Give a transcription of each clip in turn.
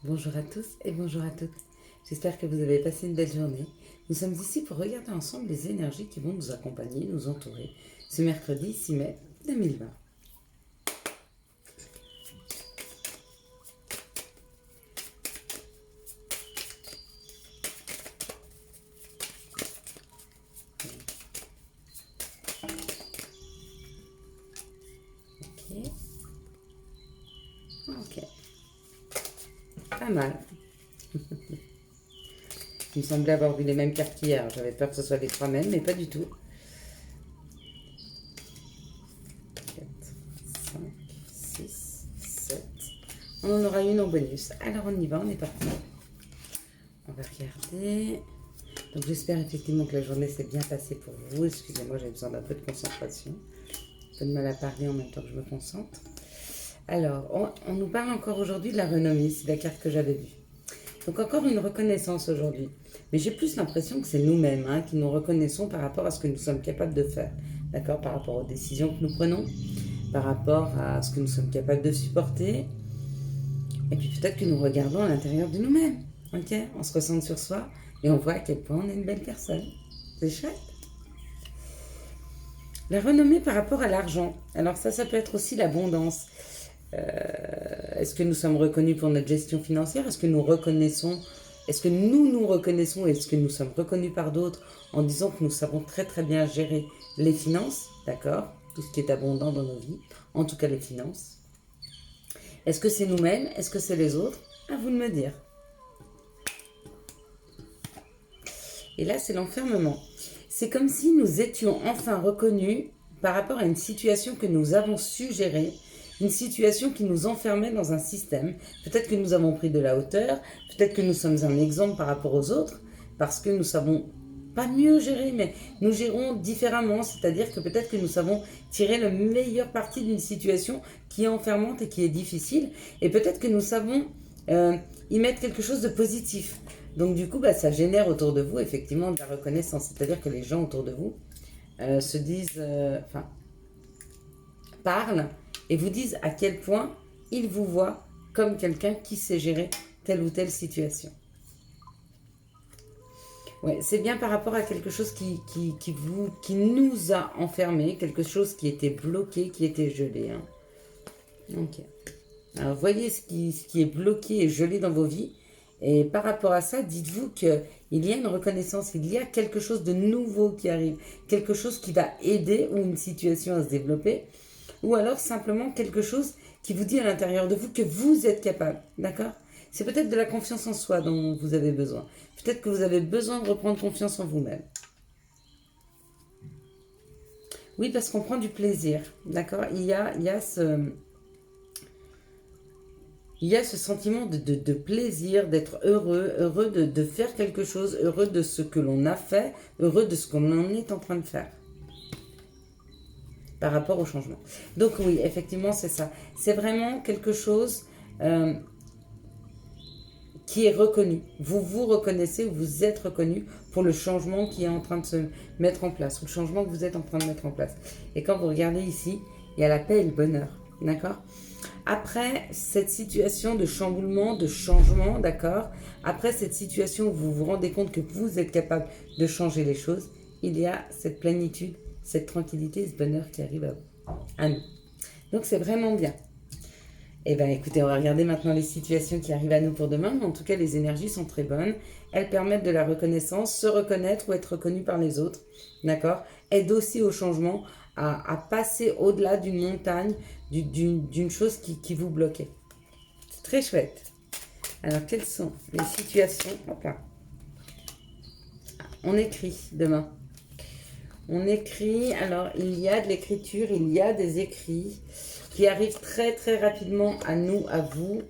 Bonjour à tous et bonjour à toutes. J'espère que vous avez passé une belle journée. Nous sommes ici pour regarder ensemble les énergies qui vont nous accompagner, nous entourer ce mercredi 6 mai 2020. Ok. Pas mal. Il me semblait avoir vu les mêmes cartes qu'hier. J'avais peur que ce soit les trois mêmes, mais pas du tout. 4, 5, 6, 7. On en aura une en bonus. Alors on y va, on est parti. On va regarder. Donc j'espère effectivement que la journée s'est bien passée pour vous. Excusez-moi, j'ai besoin d'un peu de concentration. Un peu de mal à parler en même temps que je me concentre. Alors, on nous parle encore aujourd'hui de la renommée. C'est la carte que j'avais vue. Donc encore une reconnaissance aujourd'hui. Mais j'ai plus l'impression que c'est nous-mêmes qui nous reconnaissons par rapport à ce que nous sommes capables de faire. D'accord? Par rapport aux décisions que nous prenons, par rapport à ce que nous sommes capables de supporter. Et puis peut-être que nous regardons à l'intérieur de nous-mêmes. Ok? On se ressent sur soi et on voit à quel point on est une belle personne. C'est chouette. La renommée par rapport à l'argent. Alors ça peut être aussi l'abondance. Est-ce que nous sommes reconnus pour notre gestion financière? Est-ce que nous reconnaissons? Est-ce que nous nous reconnaissons? Est-ce que nous sommes reconnus par d'autres en disant que nous savons très très bien gérer les finances? D'accord? Tout ce qui est abondant dans nos vies. En tout cas les finances. Est-ce que c'est nous-mêmes? Est-ce que c'est les autres? À vous de me dire. Et là, c'est l'enfermement. C'est comme si nous étions enfin reconnus par rapport à une situation que nous avons su gérer, une situation qui nous enfermait dans un système. Peut-être que nous avons pris de la hauteur, peut-être que nous sommes un exemple par rapport aux autres, parce que nous savons pas mieux gérer, mais nous gérons différemment, c'est-à-dire que peut-être que nous savons tirer le meilleur parti d'une situation qui est enfermante et qui est difficile, et peut-être que nous savons y mettre quelque chose de positif. Donc du coup, ça génère autour de vous effectivement de la reconnaissance, c'est-à-dire que les gens autour de vous se disent, parlent et vous disent à quel point ils vous voient comme quelqu'un qui sait gérer telle ou telle situation. Ouais, c'est bien par rapport à quelque chose qui nous a enfermés, quelque chose qui était bloqué, qui était gelé. Ok. Alors voyez ce qui est bloqué et gelé dans vos vies. Et par rapport à ça, dites-vous qu'il y a une reconnaissance, il y a quelque chose de nouveau qui arrive, quelque chose qui va aider ou une situation à se développer, ou alors simplement quelque chose qui vous dit à l'intérieur de vous que vous êtes capable, d'accord? C'est peut-être de la confiance en soi dont vous avez besoin. Peut-être que vous avez besoin de reprendre confiance en vous-même. Oui, parce qu'on prend du plaisir, d'accord? Il y a ce sentiment de plaisir, d'être heureux de faire quelque chose, heureux de ce que l'on a fait, heureux de ce que l'on est en train de faire par rapport au changement. Donc oui, effectivement, c'est ça. C'est vraiment quelque chose qui est reconnu. Vous vous reconnaissez, vous êtes reconnu pour le changement qui est en train de se mettre en place, ou le changement que vous êtes en train de mettre en place. Et quand vous regardez ici, il y a la paix et le bonheur, d'accord? Après cette situation de chamboulement, de changement, d'accord? Après cette situation où vous vous rendez compte que vous êtes capable de changer les choses, il y a cette plénitude, cette tranquillité, ce bonheur qui arrive à nous. Donc c'est vraiment bien. Eh bien écoutez, on va regarder maintenant les situations qui arrivent à nous pour demain. En tout cas, les énergies sont très bonnes. Elles permettent de la reconnaissance, se reconnaître ou être reconnu par les autres. D'accord? Aide aussi au changement, à passer au-delà d'une montagne, d'une chose qui vous bloquait. C'est très chouette. Alors, quelles sont les situations? Hop là. On écrit demain. On écrit, alors il y a de l'écriture, il y a des écrits qui arrivent très très rapidement à nous, à vous,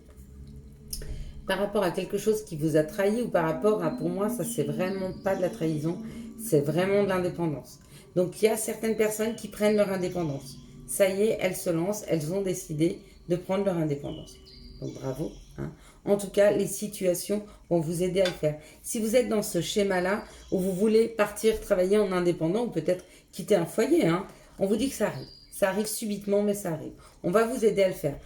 par rapport à quelque chose qui vous a trahi ou par rapport à, pour moi, ça c'est vraiment pas de la trahison, c'est vraiment de l'indépendance. Donc il y a certaines personnes qui prennent leur indépendance. Ça y est, elles se lancent, elles ont décidé de prendre leur indépendance. Donc bravo. En tout cas, les situations vont vous aider à le faire. Si vous êtes dans ce schéma-là, où vous voulez partir travailler en indépendant, ou peut-être quitter un foyer, on vous dit que ça arrive. Ça arrive subitement, mais ça arrive. On va vous aider à le faire.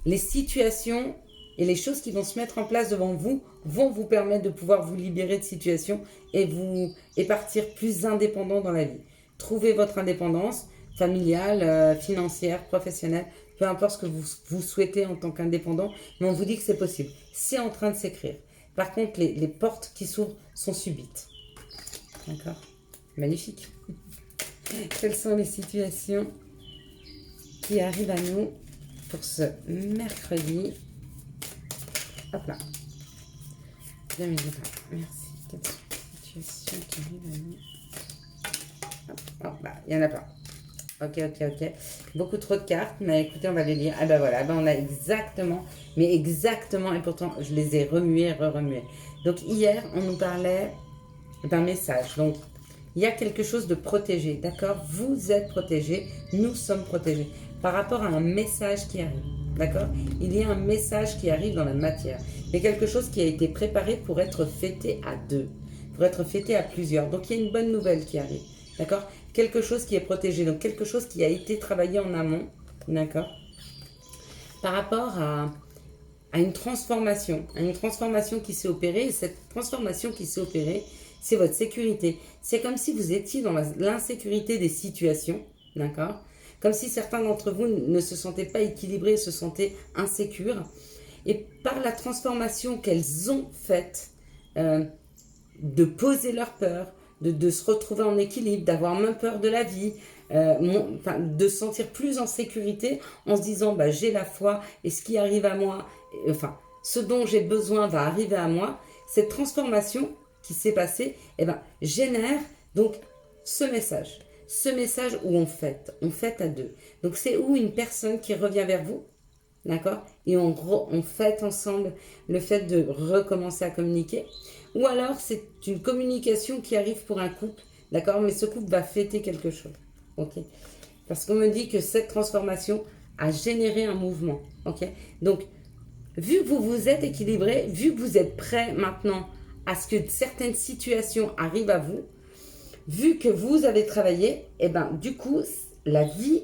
Les situations Et les choses qui vont se mettre en place devant vous vont vous permettre de pouvoir vous libérer de situations et partir plus indépendant dans la vie. Trouvez votre indépendance familiale, financière, professionnelle, peu importe ce que vous souhaitez en tant qu'indépendant, mais on vous dit que c'est possible. C'est en train de s'écrire. Par contre, les portes qui s'ouvrent sont subites. D'accord? Magnifique. Quelles sont les situations qui arrivent à nous pour ce mercredi? Hop là. 2020. Merci. Quelles sont les situations qui arrivent à nous? Hop, bah, il n'y en a pas. Ok. Beaucoup trop de cartes, mais écoutez, on va les lire. Ah ben voilà, on a exactement, mais exactement, et pourtant je les ai remuées, remuées. Donc hier, on nous parlait d'un message. Donc, il y a quelque chose de protégé, d'accord? Vous êtes protégés, nous sommes protégés par rapport à un message qui arrive, d'accord? Il y a un message qui arrive dans la matière. Il y a quelque chose qui a été préparé pour être fêté à deux, pour être fêté à plusieurs. Donc, il y a une bonne nouvelle qui arrive, d'accord? Quelque chose qui est protégé, donc quelque chose qui a été travaillé en amont, d'accord? Par rapport à une transformation qui s'est opérée, et cette transformation qui s'est opérée, c'est votre sécurité. C'est comme si vous étiez dans l'insécurité des situations, d'accord? Comme si certains d'entre vous ne se sentaient pas équilibrés, se sentaient insécures. Et par la transformation qu'elles ont faite, de poser leur peur, de se retrouver en équilibre, d'avoir moins peur de la vie, de se sentir plus en sécurité en se disant j'ai la foi et ce qui arrive à moi, ce dont j'ai besoin va arriver à moi. Cette transformation qui s'est passée génère donc ce message où on fête à deux. Donc c'est où une personne qui revient vers vous, d'accord, et on fête ensemble le fait de recommencer à communiquer. Ou alors, c'est une communication qui arrive pour un couple, d'accord, mais ce couple va fêter quelque chose, ok? Parce qu'on me dit que cette transformation a généré un mouvement, ok? Donc, vu que vous vous êtes équilibré, vu que vous êtes prêt maintenant à ce que certaines situations arrivent à vous, vu que vous avez travaillé, du coup, la vie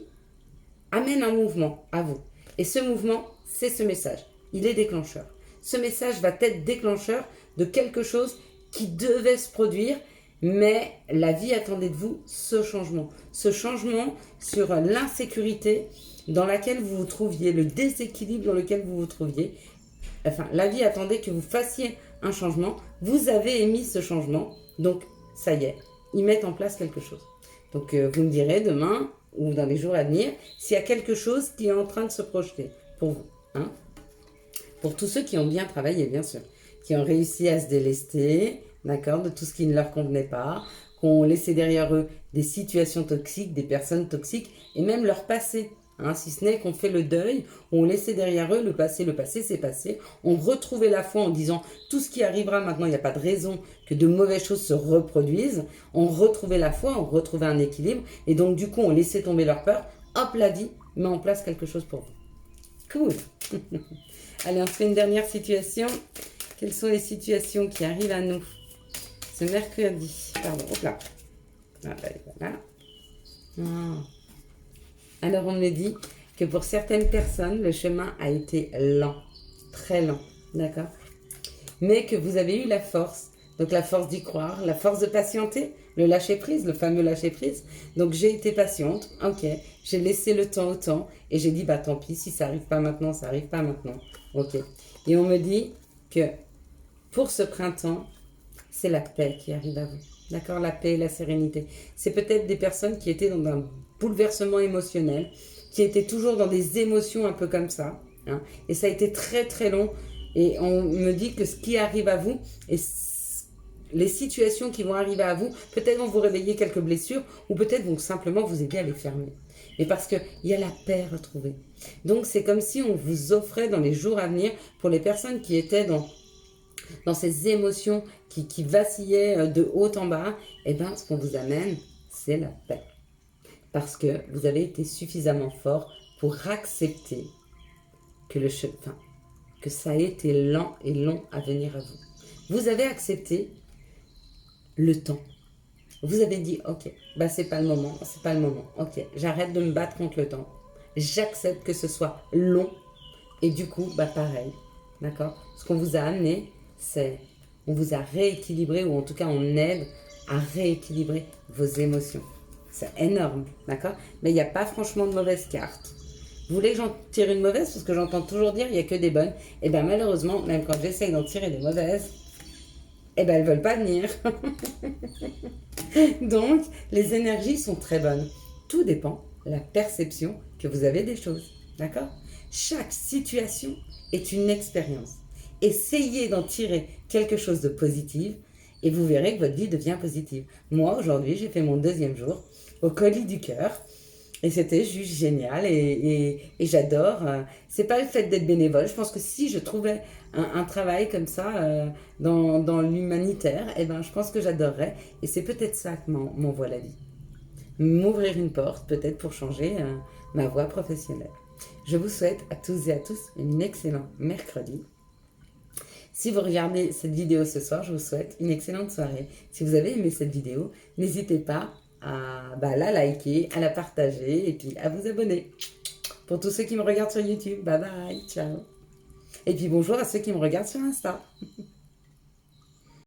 amène un mouvement à vous. Et ce mouvement, c'est ce message. Il est déclencheur. Ce message va être déclencheur de quelque chose qui devait se produire, mais la vie attendait de vous ce changement. Ce changement sur l'insécurité dans laquelle vous vous trouviez, le déséquilibre dans lequel vous vous trouviez. La vie attendait que vous fassiez un changement. Vous avez émis ce changement, donc ça y est, ils mettent en place quelque chose. Donc vous me direz demain ou dans les jours à venir s'il y a quelque chose qui est en train de se projeter pour vous, hein? Pour tous ceux qui ont bien travaillé, bien sûr, qui ont réussi à se délester, d'accord, de tout ce qui ne leur convenait pas, qui ont laissé derrière eux des situations toxiques, des personnes toxiques, et même leur passé, hein, si ce n'est qu'on fait le deuil, ont laissé derrière eux le passé c'est passé, ont retrouvé la foi en disant tout ce qui arrivera maintenant, il n'y a pas de raison que de mauvaises choses se reproduisent, ont retrouvé la foi, ont retrouvé un équilibre, et donc du coup ont laissé tomber leur peur, hop, la vie met en place quelque chose pour vous. Cool. Allez, on se fait une dernière situation. Quelles sont les situations qui arrivent à nous ce mercredi? Pardon, hop là. Voilà. Alors, on me dit que pour certaines personnes, le chemin a été lent, très lent, d'accord? Mais que vous avez eu la force, donc la force d'y croire, la force de patienter, le lâcher-prise, le fameux lâcher-prise. Donc, j'ai été patiente, ok, j'ai laissé le temps au temps, et j'ai dit, tant pis, si ça n'arrive pas maintenant, ça n'arrive pas maintenant, ok. Et on me dit que pour ce printemps, c'est la paix qui arrive à vous, d'accord? La paix et la sérénité. C'est peut-être des personnes qui étaient dans un bouleversement émotionnel, qui étaient toujours dans des émotions un peu comme ça, hein, et ça a été très très long, et on me dit que ce qui arrive à vous, et les situations qui vont arriver à vous, peut-être vont vous réveiller quelques blessures, ou peut-être vont simplement vous aider à les fermer. Mais parce qu'il y a la paix retrouvée. Donc c'est comme si on vous offrait dans les jours à venir, pour les personnes qui étaient dans ces émotions qui vacillaient de haut en bas, ce qu'on vous amène, c'est la paix. Parce que vous avez été suffisamment fort pour accepter que ça a été lent et long à venir à vous. Vous avez accepté le temps. Vous avez dit, ok, c'est pas le moment, ok, j'arrête de me battre contre le temps. J'accepte que ce soit long et du coup, pareil, d'accord? Ce qu'on vous a amené, c'est, on vous a rééquilibré, ou en tout cas on aide à rééquilibrer vos émotions. C'est énorme, d'accord? Mais il n'y a pas franchement de mauvaise carte. Vous voulez que j'en tire une mauvaise? Parce que j'entends toujours dire il n'y a que des bonnes. Et bien malheureusement, même quand j'essaye d'en tirer des mauvaises, eh ben elles veulent pas venir. Donc, les énergies sont très bonnes. Tout dépend de la perception que vous avez des choses. D'accord? Chaque situation est une expérience. Essayez d'en tirer quelque chose de positif et vous verrez que votre vie devient positive. Moi, aujourd'hui, j'ai fait mon 2e jour au colis du cœur. Et c'était juste génial et j'adore. C'est pas le fait d'être bénévole. Je pense que si je trouvais un travail comme ça dans l'humanitaire, eh ben, je pense que j'adorerais. Et c'est peut-être ça que m'envoie la vie. M'ouvrir une porte, peut-être pour changer ma voie professionnelle. Je vous souhaite à tous et à tous un excellent mercredi. Si vous regardez cette vidéo ce soir, je vous souhaite une excellente soirée. Si vous avez aimé cette vidéo, n'hésitez pas à la liker, à la partager et puis à vous abonner. Pour tous ceux qui me regardent sur YouTube, bye bye, ciao. Et puis bonjour à ceux qui me regardent sur Insta.